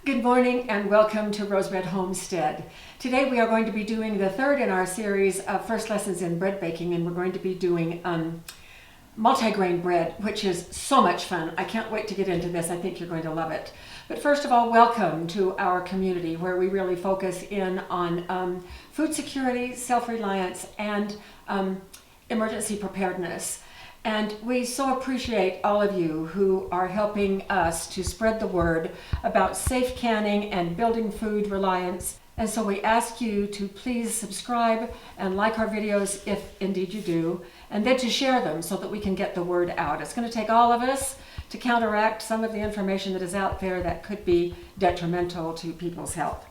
Good morning and welcome to Rosebud Homestead. Today we are going to be doing the third in our series of first lessons in bread baking, and we're going to be doing multigrain bread, which is so much fun. I can't wait to get into this. I think you're going to love it. But first of all, welcome to our community where we really focus in on food security, self-reliance, and emergency preparedness. And we so appreciate all of you who are helping us to spread the word about safe canning and building food reliance. And so we ask you to please subscribe and like our videos if indeed you do, and then to share them so that we can get the word out. It's going to take all of us to counteract some of the information that is out there that could be detrimental to people's health.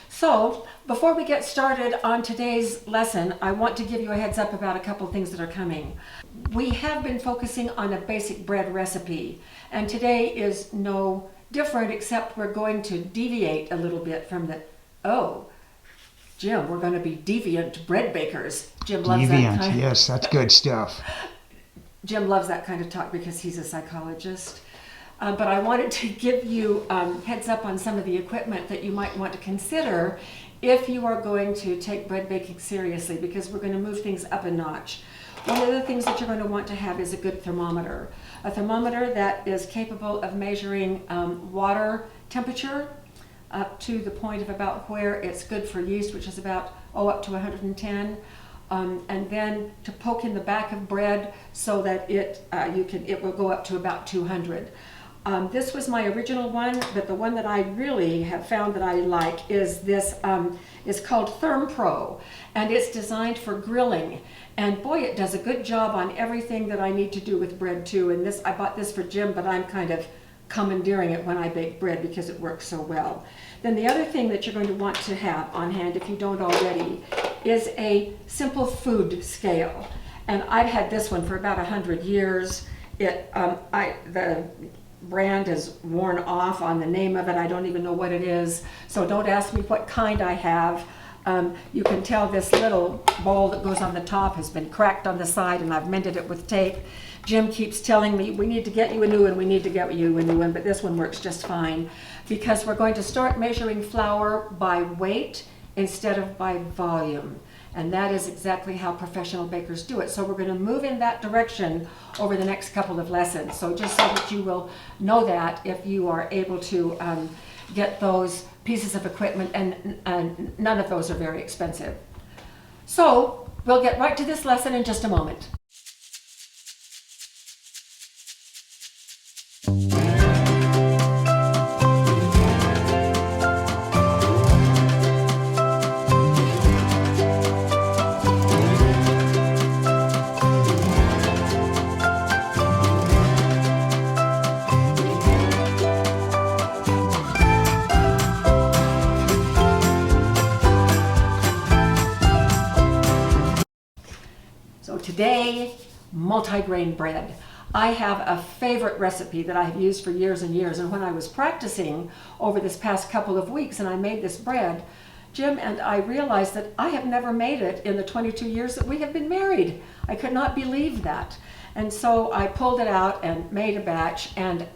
So before we get started on today's lesson, I want to give you a heads up about a couple things that are coming. We have been focusing on a basic bread recipe, and today is no different, except we're going to deviate a little bit from the, Jim, we're going to be deviant bread bakers. Jim loves that kind. Yes, that's good stuff. Jim loves that kind of talk because he's a psychologist. But I wanted to give you heads up on some of the equipment that you might want to consider if you are going to take bread baking seriously, because we're going to move things up a notch. One of the things that you're going to want to have is a good thermometer. A thermometer that is capable of measuring water temperature up to the point of about where it's good for yeast, which is about up to 110. And then to poke in the back of bread so that it will go up to about 200. This was my original one, but the one that I really have found that I like is this. It's called ThermPro, and it's designed for grilling. And boy, it does a good job on everything that I need to do with bread too. And I bought this for Jim, but I'm kind of commandeering it when I bake bread because it works so well. Then the other thing that you're going to want to have on hand, if you don't already, is a simple food scale. And I've had this one for about 100 years. The brand is worn off on the name of it. I don't even know what it is, so don't ask me what kind I have. You can tell this little bowl that goes on the top has been cracked on the side, and I've mended it with tape. Jim keeps telling me we need to get you a new one, we need to get you a new one, but this one works just fine because we're going to start measuring flour by weight instead of by volume. And that is exactly how professional bakers do it. So we're going to move in that direction over the next couple of lessons. So just so that you will know that if you are able to get those pieces of equipment, and none of those are very expensive. So we'll get right to this lesson in just a moment. Today, multigrain bread. I have a favorite recipe that I have used for years and years, and when I was practicing over this past couple of weeks and I made this bread, Jim and I realized that I have never made it in the 22 years that we have been married. I could not believe that. And so I pulled it out and made a batch, and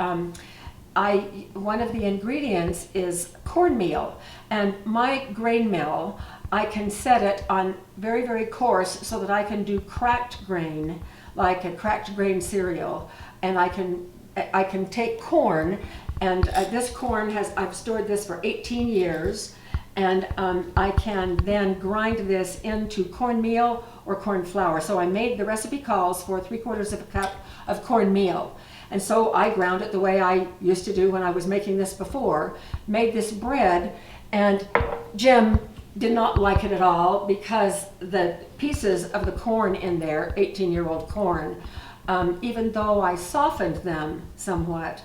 one of the ingredients is cornmeal, and my grain mill, I can set it on very, very coarse so that I can do cracked grain, like a cracked grain cereal. And I can take corn, and this corn I've stored this for 18 years, and I can then grind this into cornmeal or corn flour. So the recipe calls for 3/4 of a cup of cornmeal. And so I ground it the way I used to do when I was making this before, made this bread, and Jim did not like it at all because the pieces of the corn in there, 18-year-old corn, even though I softened them somewhat,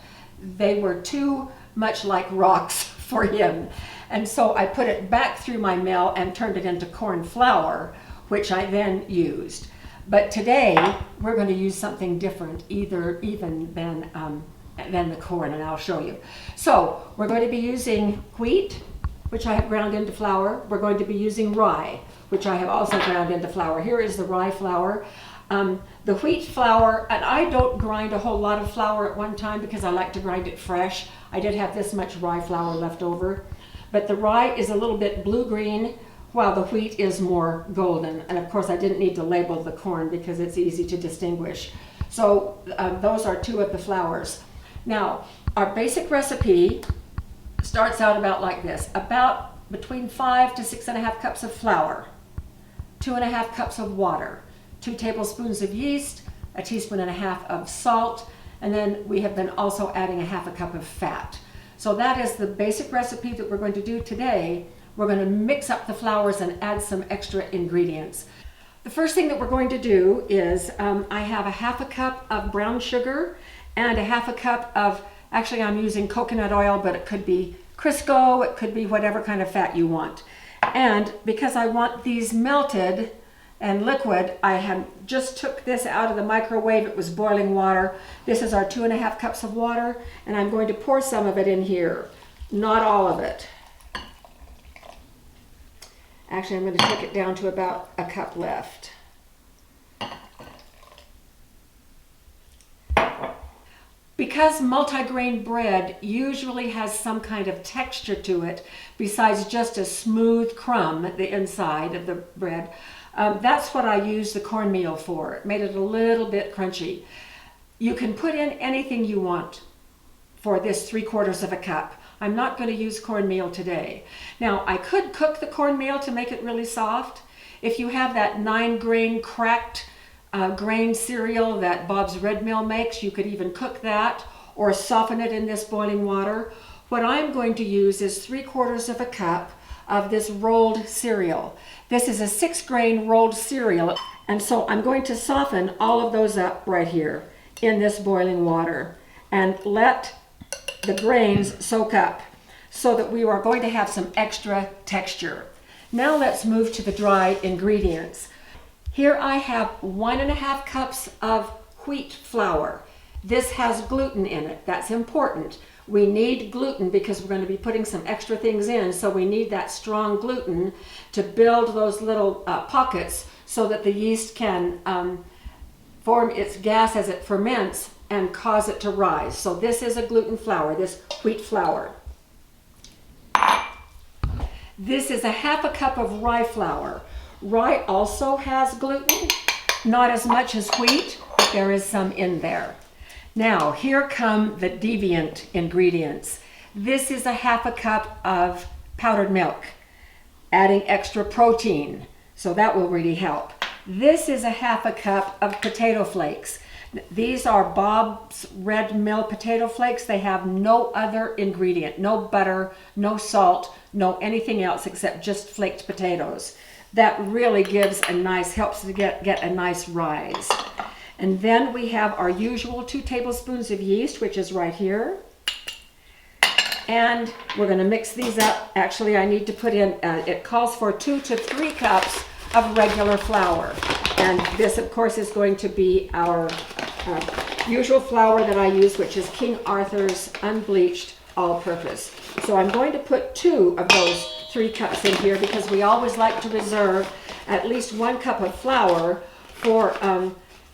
they were too much like rocks for him. And so I put it back through my mill and turned it into corn flour, which I then used. But today we're going to use something different, even than the corn, and I'll show you. So we're going to be using wheat, which I have ground into flour. We're going to be using rye, which I have also ground into flour. Here is the rye flour. The wheat flour, and I don't grind a whole lot of flour at one time because I like to grind it fresh. I did have this much rye flour left over, but the rye is a little bit blue-green while the wheat is more golden. And of course I didn't need to label the corn because it's easy to distinguish. So those are two of the flours. Now, our basic recipe starts out about like this, about between 5 to 6.5 cups of flour, 2.5 cups of water, 2 tablespoons of yeast, 1.5 teaspoons of salt, and then we have been also adding 1/2 cup of fat. So that is the basic recipe that we're going to do today. We're going to mix up the flours and add some extra ingredients. The first thing that we're going to do is I have 1/2 cup of brown sugar and 1/2 cup of, actually I'm using coconut oil, but it could be Crisco, it could be whatever kind of fat you want. And because I want these melted and liquid, I have just took this out of the microwave. It was boiling water. This is our 2.5 cups of water, and I'm going to pour some of it in here, not all of it. Actually, I'm going to take it down to about 1 cup left. Because multigrain bread usually has some kind of texture to it besides just a smooth crumb at the inside of the bread, that's what I use the cornmeal for. It made it a little bit crunchy. You can put in anything you want for this 3/4 cup. I'm not going to use cornmeal today. Now, I could cook the cornmeal to make it really soft. If you have that 9-grain cracked grain cereal that Bob's Red Mill makes, you could even cook that or soften it in this boiling water. What I'm going to use is 3/4 cup of this rolled cereal. This is a 6-grain rolled cereal, and so I'm going to soften all of those up right here in this boiling water and let the grains soak up so that we are going to have some extra texture. Now let's move to the dry ingredients. Here I have 1.5 cups of wheat flour. This has gluten in it. That's important. We need gluten because we're going to be putting some extra things in, so we need that strong gluten to build those little pockets so that the yeast can form its gas as it ferments and cause it to rise. So this is a gluten flour, this wheat flour. This is 1/2 cup of rye flour. Rye also has gluten, not as much as wheat, but there is some in there. Now, here come the deviant ingredients. This is 1/2 cup of powdered milk, adding extra protein, so that will really help. This is 1/2 cup of potato flakes. These are Bob's Red Mill potato flakes. They have no other ingredient, no butter, no salt, no anything else except just flaked potatoes. That really gives a nice, helps to get a nice rise. And then we have our usual 2 tablespoons of yeast, which is right here. And we're going to mix these up. Actually, I need to put in, it calls for 2 to 3 cups of regular flour. And this, of course, is going to be our usual flour that I use, which is King Arthur's unbleached all-purpose. So I'm going to put 2 of those 3 cups in here because we always like to reserve at least 1 cup of flour for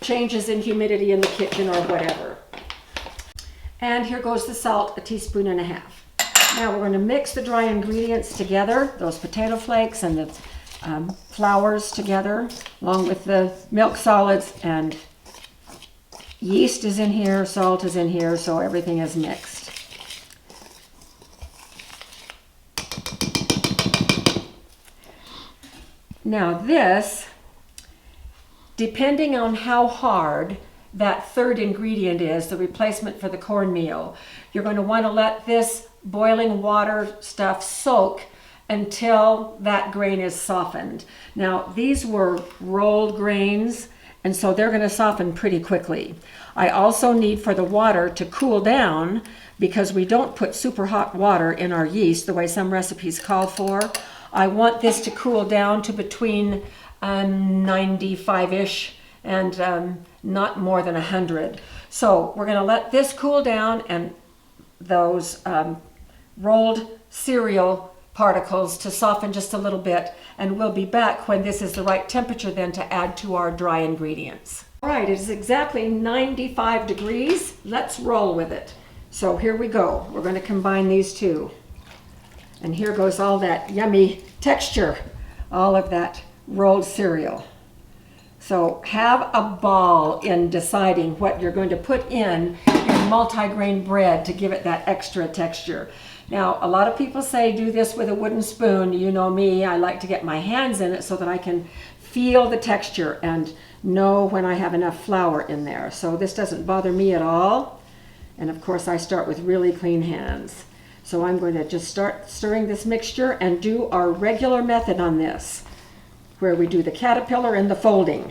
changes in humidity in the kitchen or whatever. And here goes the salt, 1.5 teaspoons. Now we're going to mix the dry ingredients together, those potato flakes and the flours together, along with the milk solids, and yeast is in here, salt is in here, so everything is mixed. Now this, depending on how hard that 3rd ingredient is, the replacement for the cornmeal, you're going to want to let this boiling water stuff soak until that grain is softened. Now these were rolled grains, and so they're going to soften pretty quickly. I also need for the water to cool down because we don't put super hot water in our yeast the way some recipes call for. I want this to cool down to between 95-ish and not more than 100. So we're going to let this cool down and those rolled cereal particles to soften just a little bit, and we'll be back when this is the right temperature then to add to our dry ingredients. All right, it is exactly 95 degrees. Let's roll with it. So here we go. We're going to combine these two. And here goes all that yummy texture, all of that rolled cereal. So have a ball in deciding what you're going to put in your multigrain bread to give it that extra texture. Now, a lot of people say do this with a wooden spoon. You know me, I like to get my hands in it so that I can feel the texture and know when I have enough flour in there. So this doesn't bother me at all. And of course, I start with really clean hands. So I'm going to just start stirring this mixture and do our regular method on this, where we do the caterpillar and the folding.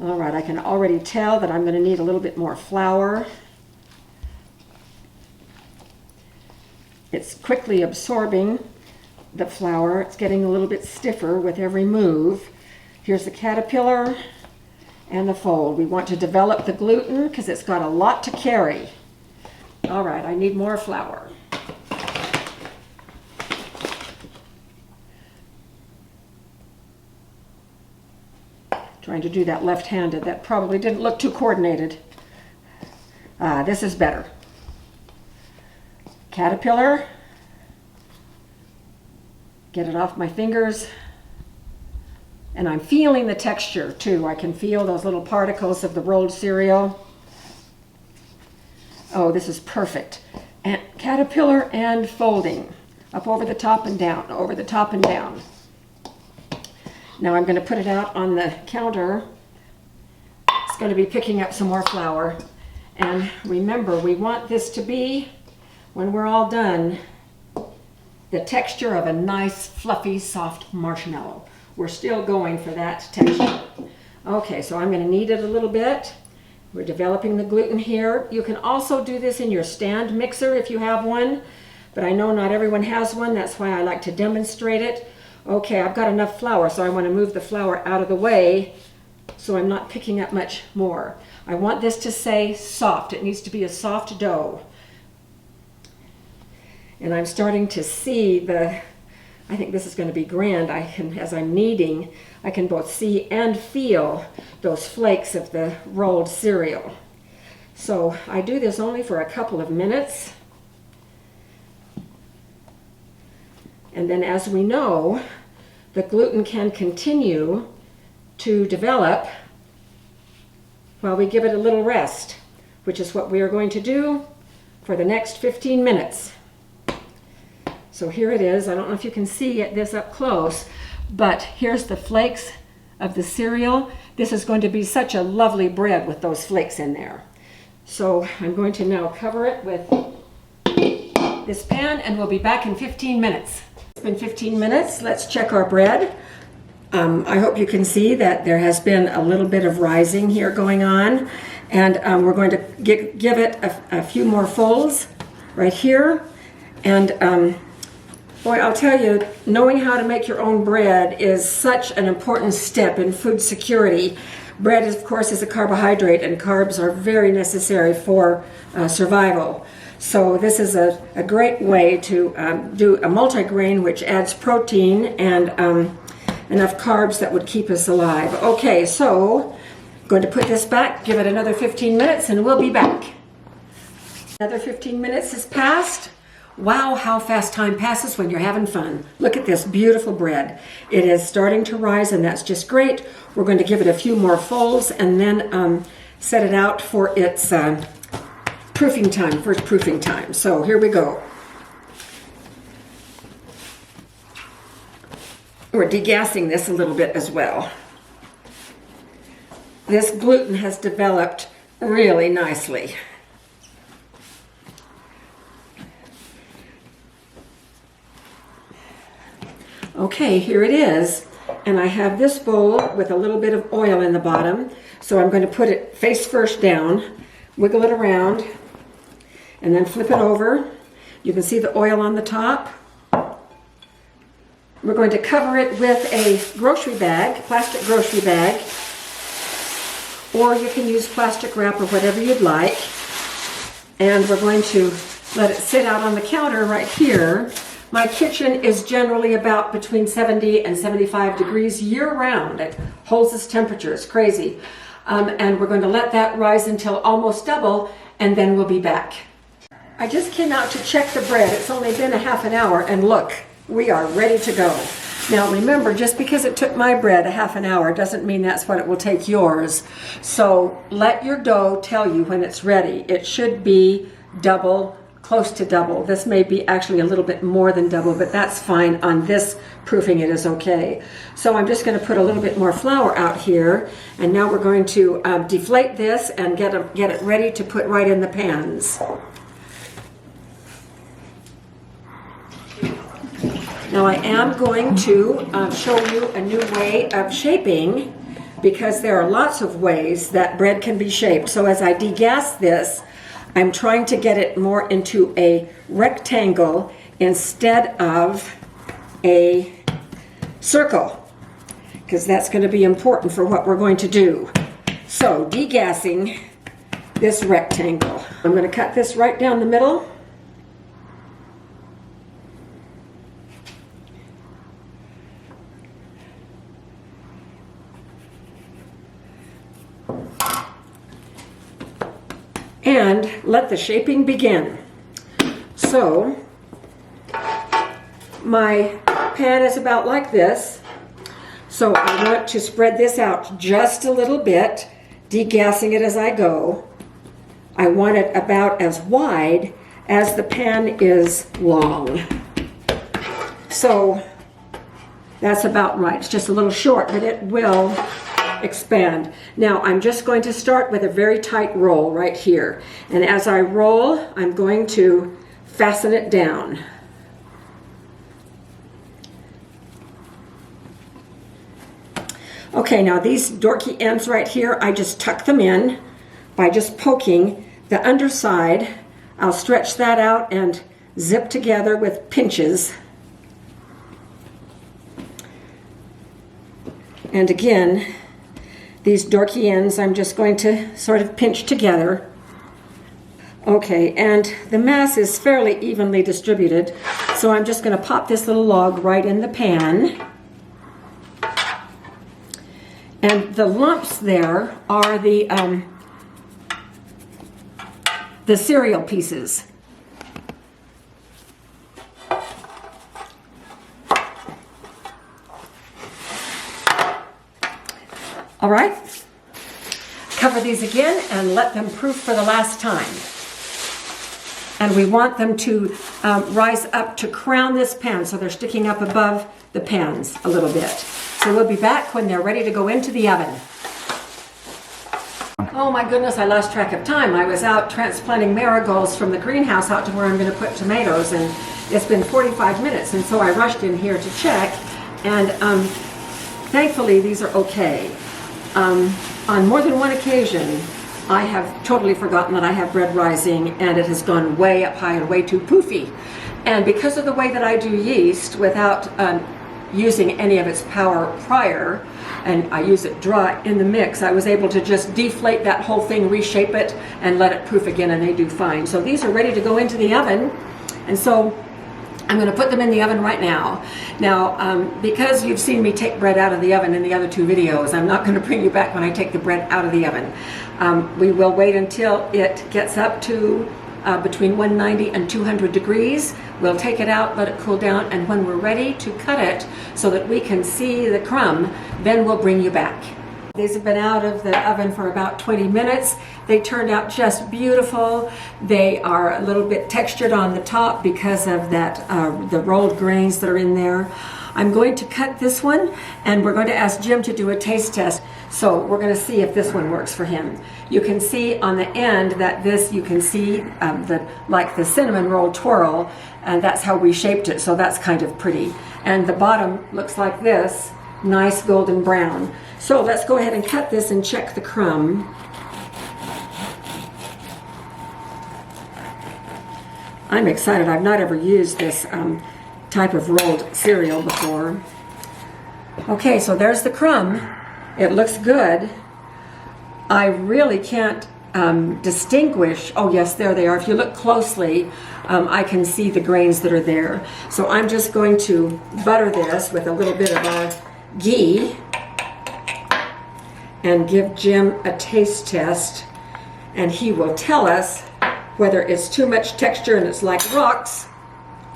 All right, I can already tell that I'm going to need a little bit more flour. It's quickly absorbing the flour. It's getting a little bit stiffer with every move. Here's the caterpillar and the fold. We want to develop the gluten because it's got a lot to carry. All right, I need more flour. Trying to do that left-handed. That probably didn't look too coordinated. This is better. Caterpillar. Get it off my fingers. And I'm feeling the texture too. I can feel those little particles of the rolled cereal. Oh, this is perfect. And caterpillar and folding. Up over the top and down, over the top and down. Now I'm going to put it out on the counter. It's going to be picking up some more flour. And remember, we want this to be, when we're all done, the texture of a nice, fluffy, soft marshmallow. We're still going for that texture. Okay, so I'm going to knead it a little bit. We're developing the gluten here. You can also do this in your stand mixer if you have one, but I know not everyone has one. That's why I like to demonstrate it. Okay, I've got enough flour, so I want to move the flour out of the way so I'm not picking up much more. I want this to stay soft. It needs to be a soft dough. And I'm starting to see I think this is going to be grand. As I'm kneading, I can both see and feel those flakes of the rolled cereal. So I do this only for a couple of minutes. And then, as we know, the gluten can continue to develop while we give it a little rest, which is what we are going to do for the next 15 minutes. So here it is. I don't know if you can see this up close, but here's the flakes of the cereal. This is going to be such a lovely bread with those flakes in there. So I'm going to now cover it with this pan, and we'll be back in 15 minutes. It's been 15 minutes. Let's check our bread. I hope you can see that there has been a little bit of rising here going on, and we're going to give it a few more folds right here. And boy, I'll tell you, knowing how to make your own bread is such an important step in food security. Bread, of course, is a carbohydrate, and carbs are very necessary for survival. So this is a great way to do a multigrain, which adds protein and enough carbs that would keep us alive. Okay, so I'm going to put this back, give it another 15 minutes, and we'll be back. Another 15 minutes has passed. Wow, how fast time passes when you're having fun. Look at this beautiful bread. It is starting to rise, and that's just great. We're going to give it a few more folds and then set it out for its proofing time, first proofing time. So here we go. We're degassing this a little bit as well. This gluten has developed really nicely. Okay, here it is, and I have this bowl with a little bit of oil in the bottom, so I'm going to put it face first down, wiggle it around, and then flip it over. You can see the oil on the top. We're going to cover it with a grocery bag, plastic grocery bag, or you can use plastic wrap or whatever you'd like, and we're going to let it sit out on the counter right here My kitchen is generally about between 70 and 75 degrees year-round. It holds this temperature. It's crazy. And we're going to let that rise until almost double, and then we'll be back. I just came out to check the bread. It's only been a half an hour, and look, we are ready to go. Now remember, just because it took my bread a half an hour doesn't mean that's what it will take yours. So let your dough tell you when it's ready. It should be double, close to double. This may be actually a little bit more than double, but that's fine. On this proofing it is okay. So I'm just going to put a little bit more flour out here, and now we're going to deflate this and get it ready to put right in the pans. Now I am going to show you a new way of shaping, because there are lots of ways that bread can be shaped. So as I degas this, I'm trying to get it more into a rectangle instead of a circle, because that's going to be important for what we're going to do. So degassing this rectangle. I'm going to cut this right down the middle. And let the shaping begin. So my pan is about like this. So I want to spread this out just a little bit, degassing it as I go. I want it about as wide as the pan is long. So that's about right. It's just a little short, but it will expand. Now I'm just going to start with a very tight roll right here, and as I roll I'm going to fasten it down. Okay, now these dorky ends right here, I just tuck them in by just poking the underside. I'll stretch that out and zip together with pinches. And again, these dorky ends I'm just going to sort of pinch together. Okay, and the mass is fairly evenly distributed, so I'm just going to pop this little log right in the pan. And the lumps there are the cereal pieces. All right, cover these again and let them proof for the last time. And we want them to rise up to crown this pan, so they're sticking up above the pans a little bit. So we'll be back when they're ready to go into the oven. Oh my goodness, I lost track of time. I was out transplanting marigolds from the greenhouse out to where I'm going to put tomatoes, and it's been 45 minutes, and so I rushed in here to check, and thankfully these are okay. On more than one occasion, I have totally forgotten that I have bread rising, and it has gone way up high and way too poofy. And because of the way that I do yeast without using any of its power prior, and I use it dry in the mix, I was able to just deflate that whole thing, reshape it, and let it proof again, and they do fine. So these are ready to go into the oven, and so I'm going to put them in the oven right now. Now, because you've seen me take bread out of the oven in the other two videos, I'm not going to bring you back when I take the bread out of the oven. We will wait until it gets up to between 190 and 200 degrees. We'll take it out, let it cool down, and when we're ready to cut it so that we can see the crumb, then we'll bring you back. These have been out of the oven for about 20 minutes. They turned out just beautiful. They are a little bit textured on the top because of that the rolled grains that are in there. I'm going to cut this one, and we're going to ask Jim to do a taste test. So we're going to see if this one works for him. You can see on the end that this, you can see like the cinnamon roll twirl, and that's how we shaped it, so that's kind of pretty. And the bottom looks like this, nice golden brown. So let's go ahead and cut this and check the crumb. I'm excited. I've not ever used this type of rolled cereal before. Okay, so there's the crumb. It looks good. I really can't distinguish, oh yes, there they are. If you look closely, I can see the grains that are there. So I'm just going to butter this with a little bit of our ghee and give Jim a taste test, and he will tell us whether it's too much texture and it's like rocks,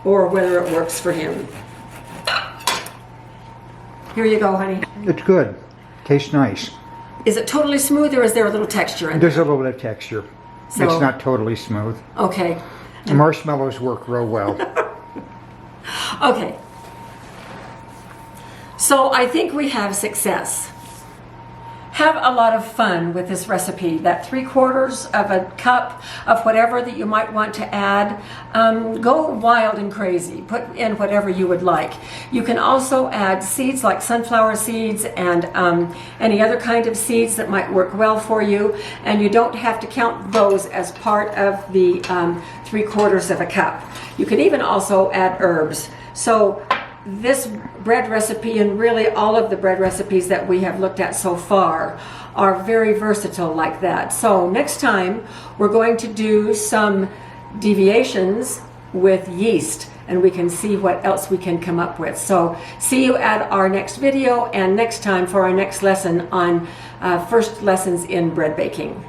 or whether it works for him. Here you go, honey. It's good. Tastes nice. Is it totally smooth, or is there a little texture in it? There's a little bit of texture. So, it's not totally smooth. Okay. The marshmallows work real well. Okay. So I think we have success. Have a lot of fun with this recipe. That 3/4 of a cup of whatever that you might want to add. Go wild and crazy. Put in whatever you would like. You can also add seeds like sunflower seeds and any other kind of seeds that might work well for you. And you don't have to count those as part of the 3/4 of a cup. You can even also add herbs. So this bread recipe, and really all of the bread recipes that we have looked at so far, are very versatile like that. So next time we're going to do some deviations with yeast, and we can see what else we can come up with. So see you at our next video, and next time for our next lesson on first lessons in bread baking.